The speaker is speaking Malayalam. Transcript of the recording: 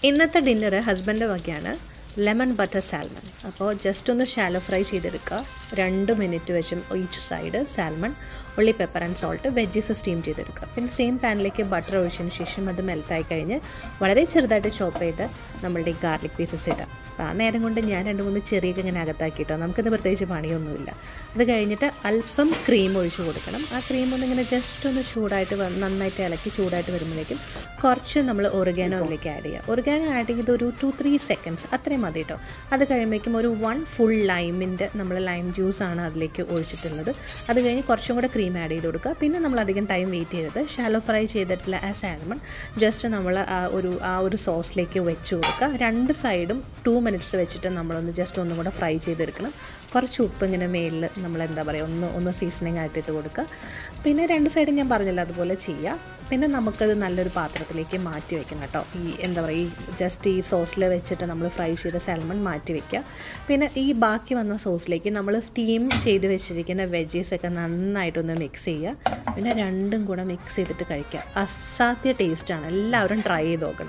ഇന്നത്തെ ഡിന്നർ ഹസ്ബൻഡ് വകയാണ് ലെമൺ ബട്ടർ സാൽമൺ. അപ്പോൾ ജസ്റ്റ് ഒന്ന് ഷാലോ ഫ്രൈ ചെയ്തെടുക്കുക. 2 മിനിറ്റ് വെച്ചും ഈച്ച് സൈഡ് സാൽമൺ, ഉള്ളി, pepper and salt, veggies steam ചെയ്തെടുക്കുക. പിന്നെ സെയിം പാനിലേക്ക് ബട്ടർ ഒഴിച്ചതിന് ശേഷം അത് മെൽറ്റായി കഴിഞ്ഞ് വളരെ ചെറുതായിട്ട് ചോപ്പ് ചെയ്ത് നമ്മളുടെ ഈ ഗാർലിക് പീസസ് ഇടാം. അപ്പോൾ ആ നേരം കൊണ്ട് ഞാൻ 2-3 ചെറിയൊക്കെ ഇങ്ങനെ അകത്താക്കിയിട്ടോ. നമുക്കിത് പ്രത്യേകിച്ച് പണിയൊന്നുമില്ല. അത് കഴിഞ്ഞിട്ട് അല്പം ക്രീം ഒഴിച്ച് കൊടുക്കണം. ആ ക്രീം ഒന്നിങ്ങനെ ജസ്റ്റ് ഒന്ന് ചൂടായിട്ട് നന്നായിട്ട് ഇളക്കി ചൂടായിട്ട് വരുമ്പോഴേക്കും കുറച്ച് നമ്മൾ ഒറിഗാനോ അതിലേക്ക് ആഡ് ചെയ്യുക. ഒറിഗാനോ ആഡ് ചെയ്ത് ഒരു 2-3 സെക്കൻഡ്സ് അത്രയും മതി കേട്ടോ. അത് കഴിയുമ്പോഴേക്കും ഒരു 1 ഫുൾ ലൈമിൻ്റെ നമ്മൾ ലൈം ജ്യൂസാണ് അതിലേക്ക് ഒഴിച്ചിട്ടുള്ളത്. അത് കഴിഞ്ഞ് കുറച്ചും കൂടെ ക്രീം ആഡ് ചെയ്ത് കൊടുക്കുക. പിന്നെ നമ്മൾ അധികം ടൈം വെയിറ്റ് ചെയ്തത് ഷാലോ ഫ്രൈ ചെയ്തിട്ടുള്ള ആ സാൽമൺ ജസ്റ്റ് നമ്മൾ ആ ഒരു സോസിലേക്ക് വെച്ച് കൊടുക്കുക. 2 സൈഡും 2 മിനിറ്റ്സ് വെച്ചിട്ട് നമ്മളൊന്ന് ജസ്റ്റ് ഒന്നും കൂടെ ഫ്രൈ ചെയ്തെടുക്കണം. കുറച്ച് ഉപ്പ് ഇങ്ങനെ മേലിൽ നമ്മൾ എന്താ പറയുക ഒന്ന് സീസണിങ് ആയിട്ടിട്ട് കൊടുക്കുക. പിന്നെ 2 സൈഡും ഞാൻ പറഞ്ഞില്ല അതുപോലെ ചെയ്യുക. പിന്നെ നമുക്കത് നല്ലൊരു പാത്രത്തിലേക്ക് മാറ്റി വയ്ക്കണം കേട്ടോ. ഈ എന്താ പറയുക ഈ ജസ്റ്റ് ഈ സോസിൽ വെച്ചിട്ട് നമ്മൾ ഫ്രൈ ചെയ്ത സാൽമൺ മാറ്റി വയ്ക്കുക. പിന്നെ ഈ ബാക്കി വന്ന സോസിലേക്ക് നമ്മൾ സ്റ്റീം ചെയ്ത് വെച്ചിരിക്കുന്ന വെജീസൊക്കെ നന്നായിട്ടൊന്ന് മിക്സ് ചെയ്യുക. പിന്നെ രണ്ടും കൂടെ മിക്സ് ചെയ്തിട്ട് കഴിക്കുക. അസാധ്യ ടേസ്റ്റാണ്. എല്ലാവരും ട്രൈ ചെയ്ത് നോക്കണം.